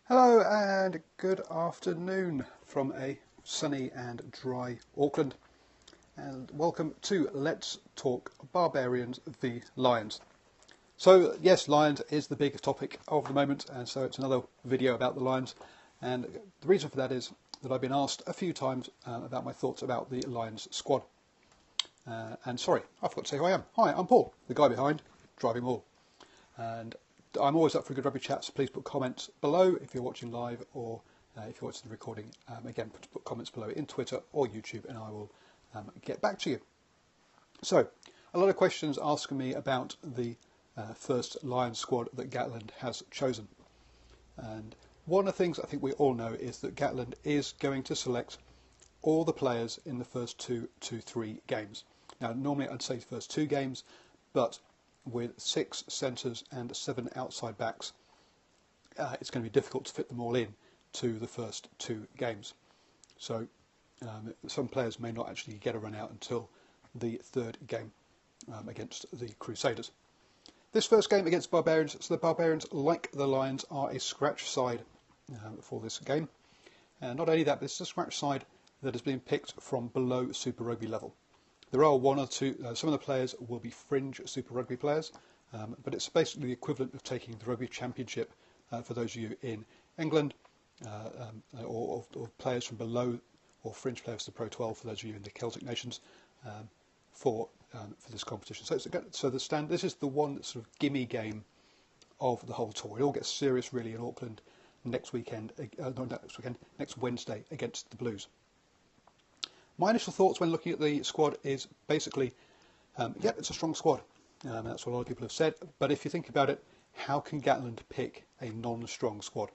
Hello and good afternoon from a sunny and dry Auckland, and welcome to Let's Talk Barbarians v Lions. So yes, Lions is the biggest topic of the moment, and so it's another video about the Lions, and the reason for that is that I've been asked a few times about my thoughts about the Lions squad. And sorry, I forgot to say who I am. Hi, I'm Paul, the guy behind DrivingMaul, and I'm always up for a good rugby chat, so please put comments below if you're watching live, or if you're watching the recording, again, put comments below in Twitter or YouTube, and I will get back to you. So, a lot of questions asking me about the first Lions squad that Gatland has chosen. And one of the things I think we all know is that Gatland is going to select all the players in the first 2 to 3 games. Now, normally I'd say the first 2 games, but with 6 centres and 7 outside backs, it's going to be difficult to fit them all in to the first 2 games. So some players may not actually get a run out until the 3rd game against the Crusaders. This first game against Barbarians, so the Barbarians, like the Lions, are a scratch side for this game. And not only that, but it's a scratch side that has been picked from below Super Rugby level. There are one or two, some of the players will be fringe Super Rugby players, but it's basically the equivalent of taking the Rugby Championship for those of you in England, or players from below, or fringe players to Pro 12 for those of you in the Celtic nations, for this competition. So this is the one sort of gimme game of the whole tour. It all gets serious really in Auckland next Wednesday against the Blues. My initial thoughts when looking at the squad is basically, yeah, it's a strong squad. That's what a lot of people have said. But if you think about it, how can Gatland pick a non-strong squad?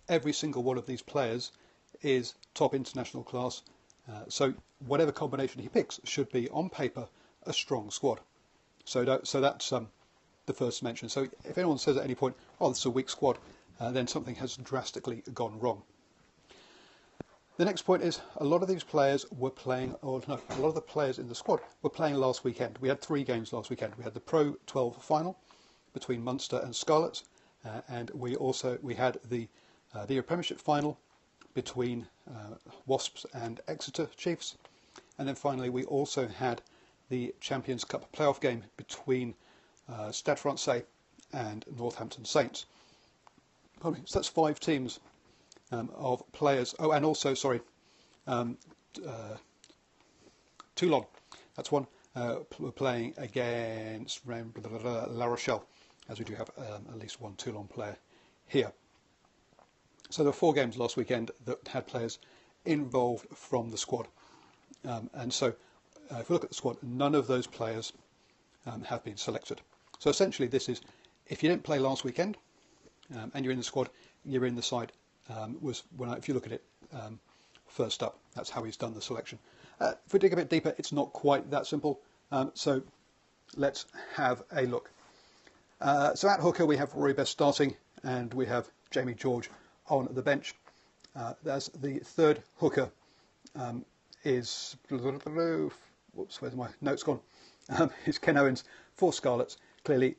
Every single one of these players is top international class. So whatever combination he picks should be, on paper, a strong squad. So that's the first mention. So if anyone says at any point, oh, this is a weak squad, then something has drastically gone wrong. The next point is a lot of these players were playing, a lot of the players in the squad were playing last weekend. We had 3 games last weekend. We had the Pro 12 final between Munster and Scarlets, and we had the Premiership final between Wasps and Exeter Chiefs, and then finally we also had the Champions Cup playoff game between Stade Francais and Northampton Saints. So that's 5 teams of players. Oh, and also, sorry, Toulon. That's one. We're playing against La Rochelle, as we do have at least one Toulon player here. So there were 4 games last weekend that had players involved from the squad. And so if we look at the squad, none of those players have been selected. So essentially this is, if you didn't play last weekend and you're in the squad, you're in the side. If you look at it first up, that's how he's done the selection. If we dig a bit deeper, it's not quite that simple. So let's have a look. So at hooker we have Rory Best starting, and we have Jamie George on the bench. There's the 3rd hooker is, whoops, where's my notes gone? Is Ken Owens for Scarlets. Clearly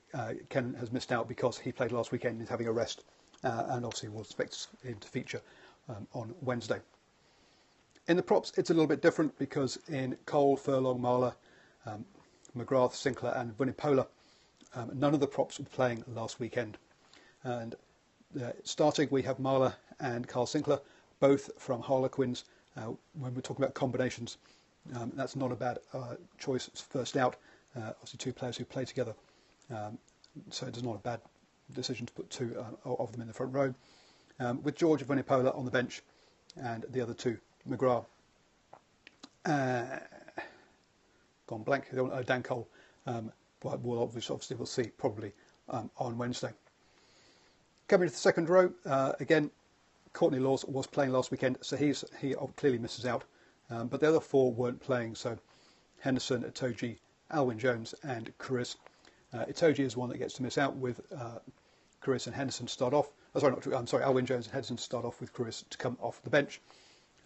Ken has missed out because he played last weekend and is having a rest. And obviously we'll expect him to feature on Wednesday. In the props, it's a little bit different because in Cole, Furlong, Marler, McGrath, Sinclair and Vunipola, none of the props were playing last weekend. And starting, we have Marler and Carl Sinclair, both from Harlequins. When we're talking about combinations, that's not a bad choice. It's first out. Obviously 2 players who play together. So it's not a bad decision to put 2 of them in the front row, with George Vunipola on the bench and the other 2, McGrath, gone blank, Dan Cole, but we'll obviously we'll see probably on Wednesday. Coming to the second row, again, Courtney Laws was playing last weekend, so he clearly misses out, but the other 4 weren't playing, so Henderson, Itoji, Alwyn Jones and Chris. Itoji is one that gets to miss out, with Chris and Henderson to start off. Alwyn Jones and Henderson to start off, with Chris to come off the bench.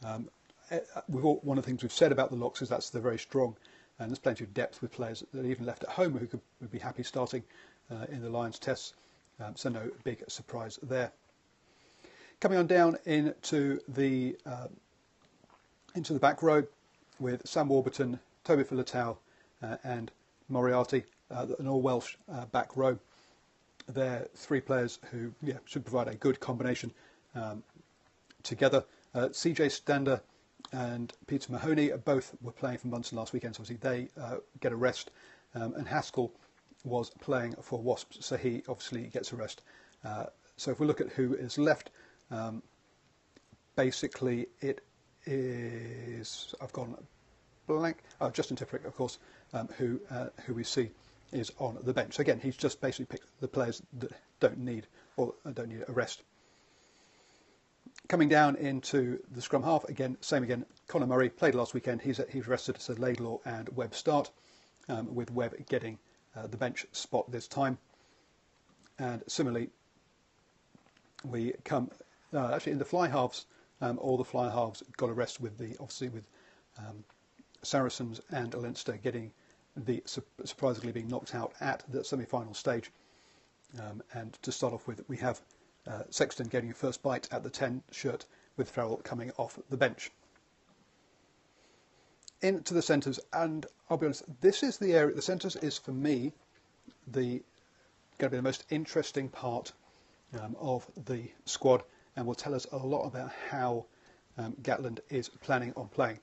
One of the things we've said about the locks is they're very strong, and there's plenty of depth with players that are even left at home who would be happy starting in the Lions tests. So no big surprise there. Coming on down into the back row with Sam Warburton, Toby Filatau and Moriarty, an all-Welsh back row. They're three players who should provide a good combination together. CJ Stander and Peter Mahoney both were playing for Munster last weekend, so obviously they get a rest. And Haskell was playing for Wasps, so he obviously gets a rest. So if we look at who is left, basically it is, I've gone blank, Justin Tipuric, of course, who we see is on the bench. So again, he's just basically picked the players that don't need a rest. Coming down into the scrum half, again, same again. Conor Murray played last weekend. He's rested, so Laidlaw and Webb start, with Webb getting the bench spot this time. And similarly, we come actually in the fly halves. All the fly halves got a rest with Saracens and Leinster getting surprisingly being knocked out at the semi-final stage. And to start off with, we have Sexton getting a first bite at the 10 shirt, with Farrell coming off the bench. Into the centres, and I'll be honest, this is the area. The centres is for me going to be the most interesting part of the squad, and will tell us a lot about how Gatland is planning on playing.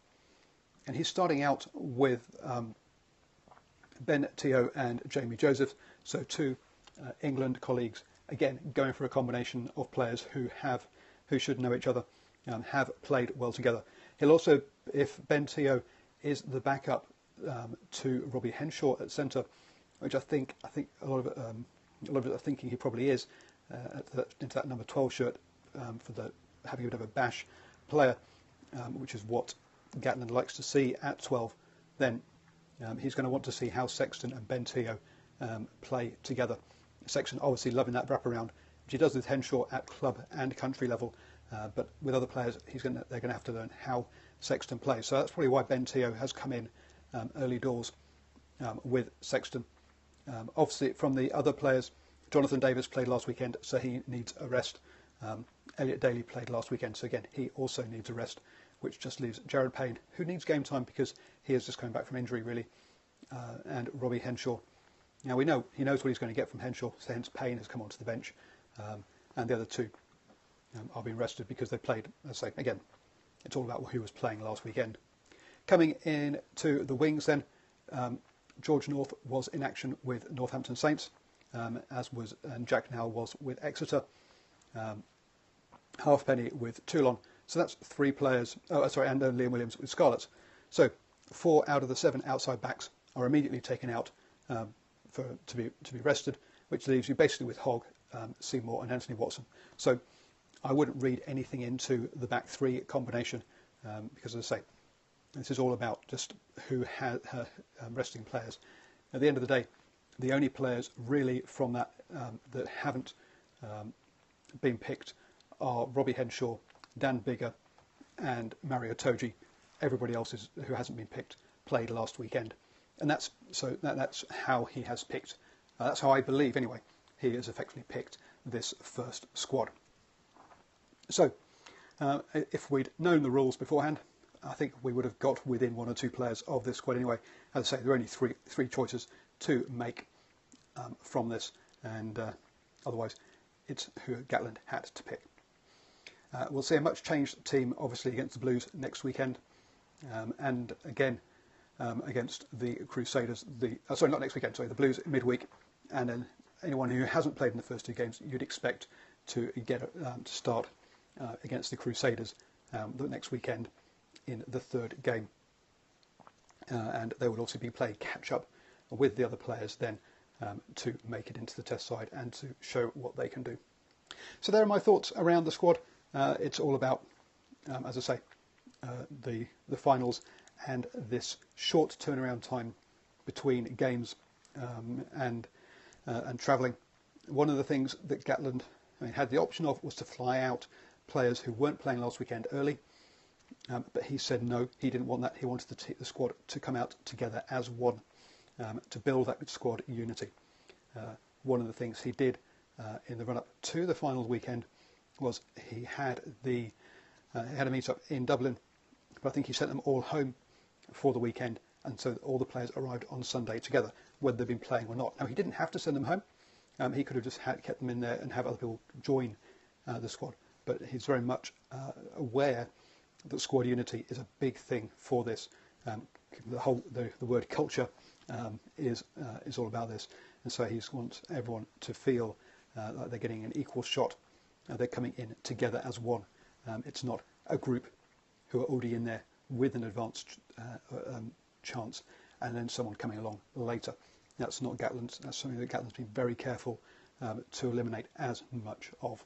And he's starting out with Ben Teo and Jamie Joseph, so two England colleagues, again going for a combination of players who should know each other, have played well together. He'll also, if Ben Teo is the backup to Robbie Henshaw at centre, which I think a lot of it are thinking he probably is, into that number 12 shirt, for having a bit of a bash player, which is what Gatland likes to see at 12. Then he's going to want to see how Sexton and Ben Teo play together. Sexton obviously loving that wraparound, which he does with Henshaw at club and country level, but with other players they're going to have to learn how Sexton plays. So that's probably why Ben Teo has come in early doors with Sexton. Obviously from the other players, Jonathan Davis played last weekend, so he needs a rest. Elliot Daly played last weekend, so again he also needs a rest, which just leaves Jared Payne, who needs game time because he is just coming back from injury really, and Robbie Henshaw. Now we know he knows what he's going to get from Henshaw, so hence Payne has come onto the bench, and the other two are being rested because they played. As I say again, it's all about who was playing last weekend. Coming in to the wings then, George North was in action with Northampton Saints, and Jack Nowell was with Exeter. Halfpenny with Toulon. So that's three players. And Liam Williams with Scarlets. So 4 out of the 7 outside backs are immediately taken out to be rested, which leaves you basically with Hogg, Seymour, and Anthony Watson. So I wouldn't read anything into the back three combination because, as I say, this is all about just who has resting players. At the end of the day, the only players really from that that haven't been picked are Robbie Henshaw, Dan Biggar, and Mario Toji. Everybody else who hasn't been picked played last weekend, and that's how he has picked. That's how I believe, anyway. He has effectively picked this first squad. So, if we'd known the rules beforehand, I think we would have got within 1 or 2 players of this squad anyway. As I say, there are only three choices to make from this, and otherwise, it's who Gatland had to pick. We'll see a much changed team, obviously, against the Blues next weekend, and again against the Crusaders. Not next weekend. Sorry, the Blues midweek, and then anyone who hasn't played in the first 2 games, you'd expect to get to start against the Crusaders the next weekend in the 3rd game, and they would also be playing catch up with the other players then to make it into the test side and to show what they can do. So there are my thoughts around the squad. It's all about, as I say, the finals and this short turnaround time between games and travelling. One of the things that Gatland had the option of was to fly out players who weren't playing last weekend early, but he said no, he didn't want that. He wanted the squad to come out together as one, to build that squad unity. One of the things he did in the run-up to the finals weekend was he had had a meet-up in Dublin, but I think he sent them all home for the weekend, and so all the players arrived on Sunday together, whether they've been playing or not. Now, he didn't have to send them home. He could have just kept them in there and have other people join the squad, but he's very much aware that squad unity is a big thing for this. The word culture is all about this, and so he wants everyone to feel like they're getting an equal shot. They're coming in together as one. It's not a group who are already in there with an advanced chance and then someone coming along later. That's not Gatland. That's something that Gatland's been very careful to eliminate as much of,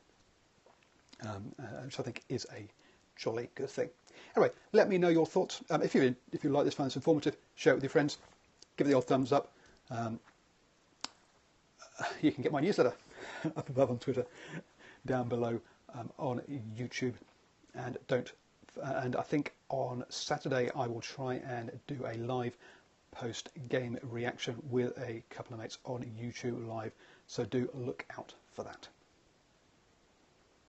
which I think is a jolly good thing. Anyway, let me know your thoughts. If you like this, find this informative, share it with your friends, give it the old thumbs up. You can get my newsletter up above on Twitter, down below on YouTube, and I think on Saturday I will try and do a live post-game reaction with a couple of mates on YouTube Live, so do look out for that.